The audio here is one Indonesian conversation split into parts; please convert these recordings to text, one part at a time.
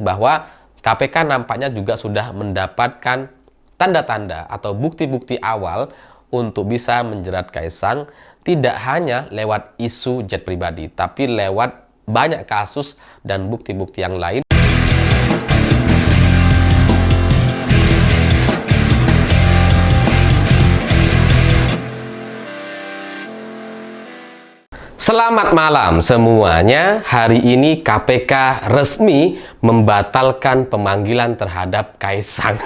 bahwa KPK nampaknya juga sudah mendapatkan tanda-tanda atau bukti-bukti awal untuk bisa menjerat Kaisang, tidak hanya lewat isu jet pribadi, tapi lewat banyak kasus dan bukti-bukti yang lain. Selamat malam semuanya. Hari ini KPK resmi membatalkan pemanggilan terhadap Kaisang.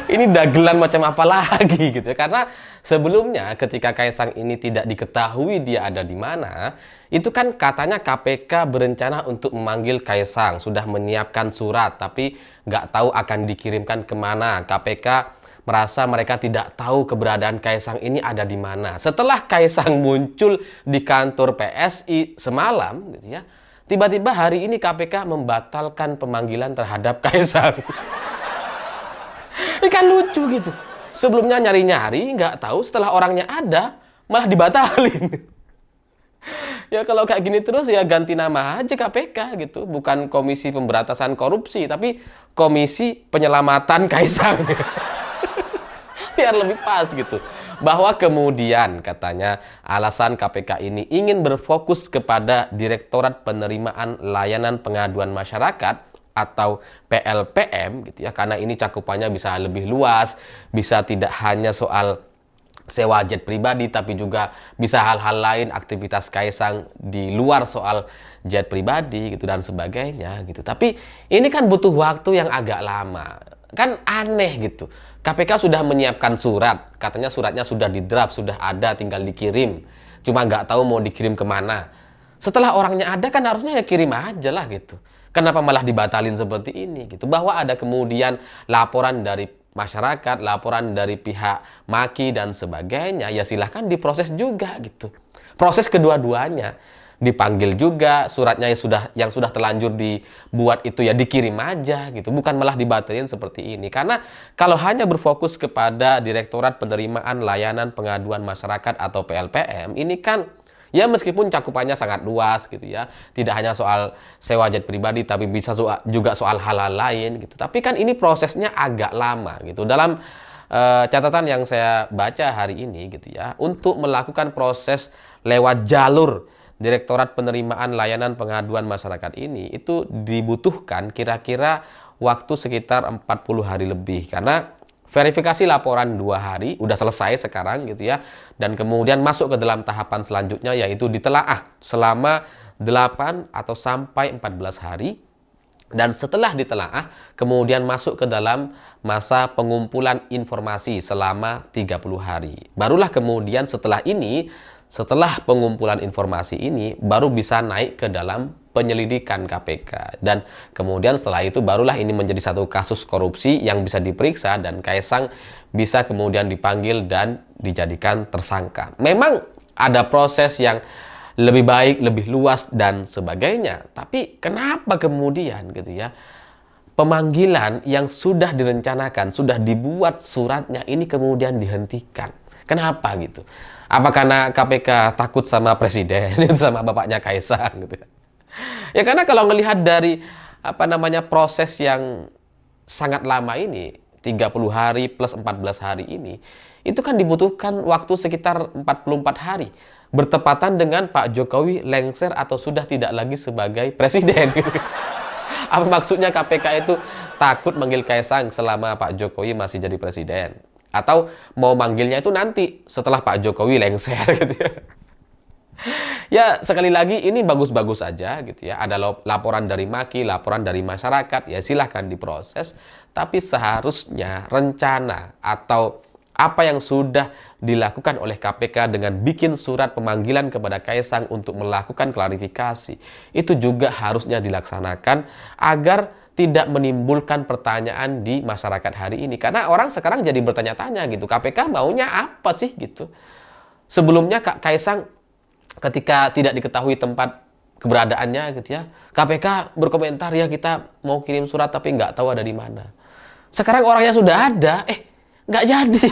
Ini dagelan macam apa lagi gitu ya. Karena sebelumnya ketika Kaisang ini tidak diketahui dia ada di mana, itu kan katanya KPK berencana untuk memanggil Kaisang, sudah menyiapkan surat tapi nggak tahu akan dikirimkan kemana. KPK merasa mereka tidak tahu keberadaan Kaisang ini ada di mana. Setelah Kaisang muncul di kantor PSI semalam, gitu ya, tiba-tiba hari ini KPK membatalkan pemanggilan terhadap Kaisang. Ini kan lucu gitu. Sebelumnya nyari-nyari, nggak tahu, setelah orangnya ada, malah dibatalin. Ya kalau kayak gini terus ya ganti nama aja KPK gitu. Bukan Komisi Pemberantasan Korupsi, tapi Komisi Penyelamatan Kaisang. Biar lebih pas gitu. Bahwa kemudian katanya alasan KPK ini ingin berfokus kepada Direktorat Penerimaan Layanan Pengaduan Masyarakat atau PLPM gitu ya, karena ini cakupannya bisa lebih luas, bisa tidak hanya soal sewa jet pribadi tapi juga bisa hal-hal lain, aktivitas Kaisang di luar soal jet pribadi gitu dan sebagainya gitu. Tapi ini kan butuh waktu yang agak lama. Kan aneh gitu. KPK sudah menyiapkan surat, katanya suratnya sudah di draft, sudah ada, tinggal dikirim. Cuma nggak tahu mau dikirim kemana. Setelah orangnya ada kan harusnya ya kirim aja lah gitu. Kenapa malah dibatalin seperti ini gitu? Bahwa ada kemudian laporan dari masyarakat, laporan dari pihak Maki dan sebagainya, ya silahkan diproses juga gitu. Proses kedua-duanya. Dipanggil juga, suratnya yang sudah terlanjur dibuat itu ya dikirim aja gitu, bukan malah dibatalin seperti ini. Karena kalau hanya berfokus kepada Direktorat Penerimaan Layanan Pengaduan Masyarakat atau PLPM, ini kan ya meskipun cakupannya sangat luas gitu ya, tidak hanya soal sewa jet pribadi tapi bisa juga soal hal-hal lain gitu. Tapi kan ini prosesnya agak lama gitu. Dalam catatan yang saya baca hari ini gitu ya, untuk melakukan proses lewat jalur Direktorat Penerimaan Layanan Pengaduan Masyarakat ini itu dibutuhkan kira-kira waktu sekitar 40 hari lebih, karena verifikasi laporan 2 hari udah selesai sekarang gitu ya, dan kemudian masuk ke dalam tahapan selanjutnya yaitu ditelaah selama 8 atau sampai 14 hari. Dan setelah ditelaah, kemudian masuk ke dalam masa pengumpulan informasi selama 30 hari. Barulah kemudian setelah pengumpulan informasi ini, baru bisa naik ke dalam penyelidikan KPK. Dan kemudian setelah itu barulah ini menjadi satu kasus korupsi yang bisa diperiksa dan Kaisang bisa kemudian dipanggil dan dijadikan tersangka. Memang ada proses yang lebih baik, lebih luas dan sebagainya. Tapi kenapa kemudian gitu ya, pemanggilan yang sudah direncanakan, sudah dibuat suratnya ini kemudian dihentikan? Kenapa gitu? Apa karena KPK takut sama presiden, sama bapaknya Kaisang gitu ya? Ya karena kalau melihat dari proses yang sangat lama ini, 30 hari plus 14 hari ini, itu kan dibutuhkan waktu sekitar 44 hari. Bertepatan dengan Pak Jokowi lengser atau sudah tidak lagi sebagai presiden. Apa maksudnya KPK itu takut manggil Kaisang selama Pak Jokowi masih jadi presiden? Atau mau manggilnya itu nanti setelah Pak Jokowi lengser gitu ya. Ya sekali lagi ini bagus-bagus aja gitu ya. Ada laporan dari Maki, laporan dari masyarakat, ya silahkan diproses. Tapi seharusnya rencana atau apa yang sudah dilakukan oleh KPK dengan bikin surat pemanggilan kepada Kaisang untuk melakukan klarifikasi, itu juga harusnya dilaksanakan agar tidak menimbulkan pertanyaan di masyarakat hari ini. Karena orang sekarang jadi bertanya-tanya gitu, KPK maunya apa sih gitu. Sebelumnya Kaisang ketika tidak diketahui tempat keberadaannya gitu ya, KPK berkomentar ya kita mau kirim surat tapi nggak tahu ada di mana. Sekarang orangnya sudah ada, nggak jadi.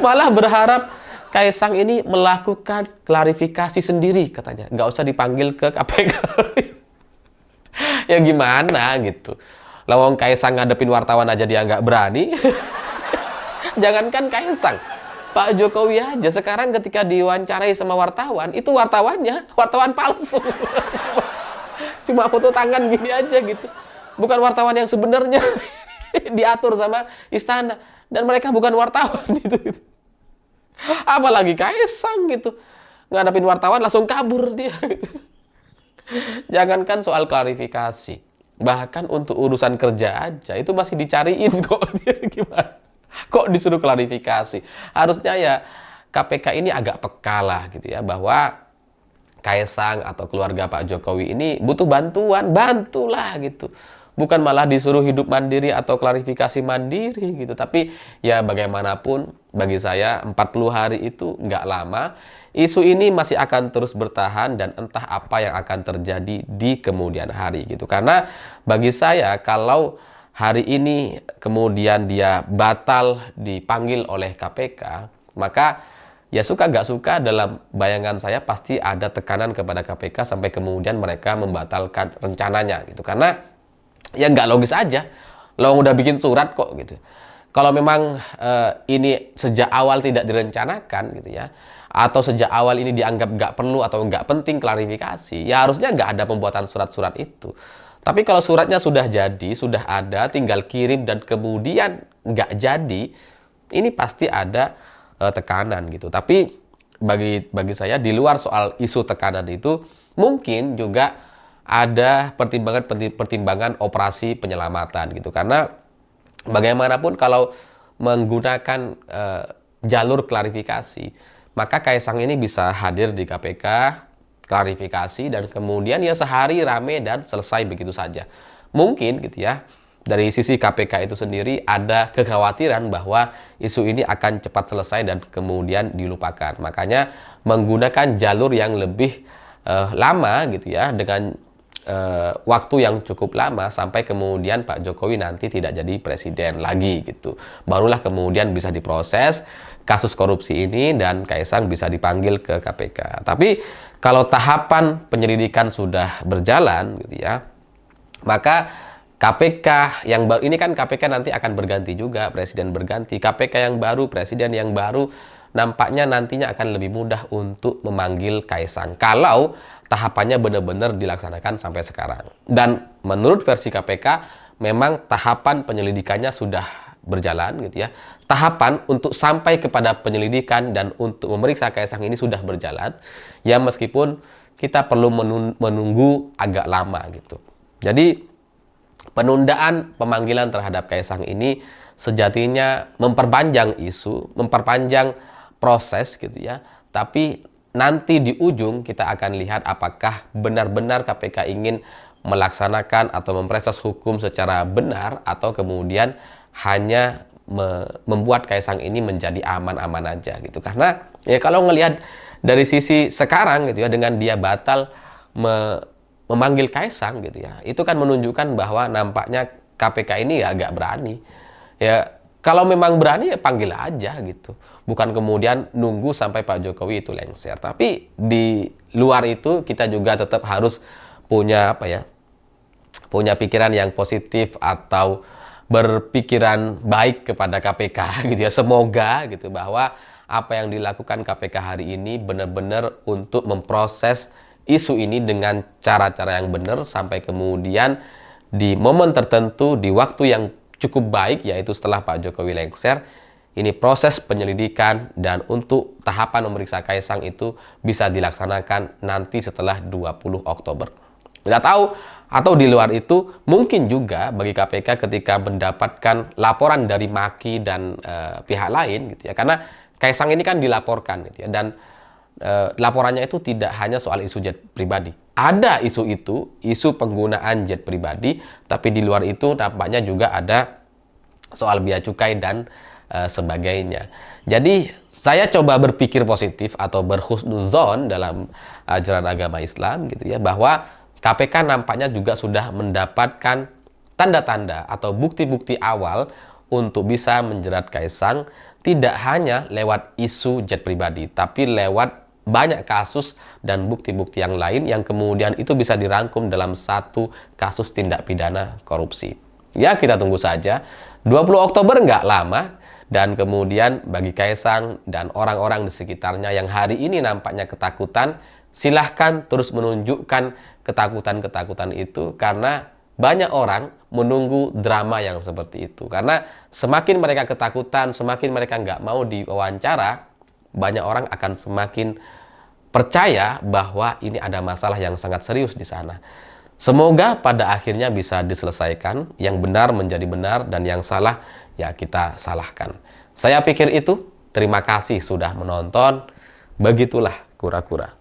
Malah berharap Kaisang ini melakukan klarifikasi sendiri katanya, nggak usah dipanggil ke KPK. Ya gimana gitu. Lawang Kaisang ngadepin wartawan aja dia nggak berani. Jangankan Kaisang, Pak Jokowi aja sekarang ketika diwawancarai sama wartawan, itu wartawannya wartawan palsu. Cuma foto tangan gini aja gitu. Bukan wartawan yang sebenarnya. Diatur sama istana. Dan mereka bukan wartawan gitu. Apalagi Kaisang gitu. Ngadepin wartawan langsung kabur dia gitu. Jangankan soal klarifikasi. Bahkan untuk urusan kerja aja itu masih dicariin kok. Gimana? Kok disuruh klarifikasi? Harusnya ya KPK ini agak peka lah gitu ya. Bahwa Kaisang atau keluarga Pak Jokowi ini butuh bantuan. Bantulah gitu. Bukan malah disuruh hidup mandiri atau klarifikasi mandiri gitu. Tapi ya bagaimanapun bagi saya 40 hari itu nggak lama. Isu ini masih akan terus bertahan dan entah apa yang akan terjadi di kemudian hari gitu. Karena bagi saya kalau hari ini kemudian dia batal dipanggil oleh KPK, maka ya suka nggak suka dalam bayangan saya pasti ada tekanan kepada KPK sampai kemudian mereka membatalkan rencananya gitu. Karena ya nggak logis aja. Lo udah bikin surat kok gitu. Kalau memang ini sejak awal tidak direncanakan gitu ya, atau sejak awal ini dianggap nggak perlu atau nggak penting klarifikasi, ya harusnya nggak ada pembuatan surat-surat itu. Tapi kalau suratnya sudah jadi, sudah ada, tinggal kirim dan kemudian nggak jadi, ini pasti ada tekanan gitu. Tapi bagi saya di luar soal isu tekanan itu, mungkin juga ada pertimbangan operasi penyelamatan gitu. Karena bagaimanapun kalau menggunakan jalur klarifikasi, maka Kaisang ini bisa hadir di KPK, klarifikasi, dan kemudian ya sehari rame dan selesai begitu saja. Mungkin gitu ya, dari sisi KPK itu sendiri ada kekhawatiran bahwa isu ini akan cepat selesai dan kemudian dilupakan. Makanya menggunakan jalur yang lebih lama gitu ya, dengan waktu yang cukup lama sampai kemudian Pak Jokowi nanti tidak jadi presiden lagi gitu. Barulah kemudian bisa diproses kasus korupsi ini dan Kaisang bisa dipanggil ke KPK. Tapi kalau tahapan penyelidikan sudah berjalan gitu ya, maka KPK yang baru ini kan KPK nanti akan berganti juga, presiden berganti, KPK yang baru, presiden yang baru, nampaknya nantinya akan lebih mudah untuk memanggil Kaisang kalau tahapannya benar-benar dilaksanakan sampai sekarang. Dan menurut versi KPK memang tahapan penyelidikannya sudah berjalan gitu ya. Tahapan untuk sampai kepada penyelidikan dan untuk memeriksa Kaisang ini sudah berjalan. Ya meskipun kita perlu menunggu agak lama gitu. Jadi penundaan pemanggilan terhadap Kaisang ini sejatinya memperpanjang isu, memperpanjang proses gitu ya. Tapi nanti di ujung kita akan lihat apakah benar-benar KPK ingin melaksanakan atau memproses hukum secara benar atau kemudian hanya membuat Kaisang ini menjadi aman-aman aja gitu. Karena ya kalau ngelihat dari sisi sekarang gitu ya, dengan dia batal memanggil Kaisang gitu ya, itu kan menunjukkan bahwa nampaknya KPK ini ya agak berani. Ya kalau memang berani ya panggil aja gitu. Bukan kemudian nunggu sampai Pak Jokowi itu lengser. Tapi di luar itu kita juga tetap harus punya apa ya? Punya pikiran yang positif atau berpikiran baik kepada KPK gitu ya. Semoga gitu bahwa apa yang dilakukan KPK hari ini benar-benar untuk memproses isu ini dengan cara-cara yang benar sampai kemudian di momen tertentu, di waktu yang cukup baik, yaitu setelah Pak Jokowi lengser, ini proses penyelidikan dan untuk tahapan memeriksa Kaisang itu bisa dilaksanakan nanti setelah 20 Oktober. Tidak tahu, atau di luar itu mungkin juga bagi KPK ketika mendapatkan laporan dari Maki dan pihak lain gitu ya. Karena Kaisang ini kan dilaporkan gitu ya, dan laporannya itu tidak hanya soal isu jet pribadi. Ada isu itu, isu penggunaan jet pribadi, tapi di luar itu nampaknya juga ada soal bea cukai dan sebagainya. Jadi saya coba berpikir positif atau berhusnuzon dalam ajaran agama Islam gitu ya, bahwa KPK nampaknya juga sudah mendapatkan tanda-tanda atau bukti-bukti awal untuk bisa menjerat Kaisang tidak hanya lewat isu jet pribadi, tapi lewat banyak kasus dan bukti-bukti yang lain yang kemudian itu bisa dirangkum dalam satu kasus tindak pidana korupsi. Ya, kita tunggu saja. 20 Oktober nggak lama, dan kemudian bagi Kaisang dan orang-orang di sekitarnya yang hari ini nampaknya ketakutan, silahkan terus menunjukkan ketakutan-ketakutan itu, karena banyak orang menunggu drama yang seperti itu. Karena semakin mereka ketakutan, semakin mereka nggak mau diwawancara, banyak orang akan semakin percaya bahwa ini ada masalah yang sangat serius di sana. Semoga pada akhirnya bisa diselesaikan, yang benar menjadi benar dan yang salah ya kita salahkan. Saya pikir itu. Terima kasih sudah menonton. Begitulah kura-kura.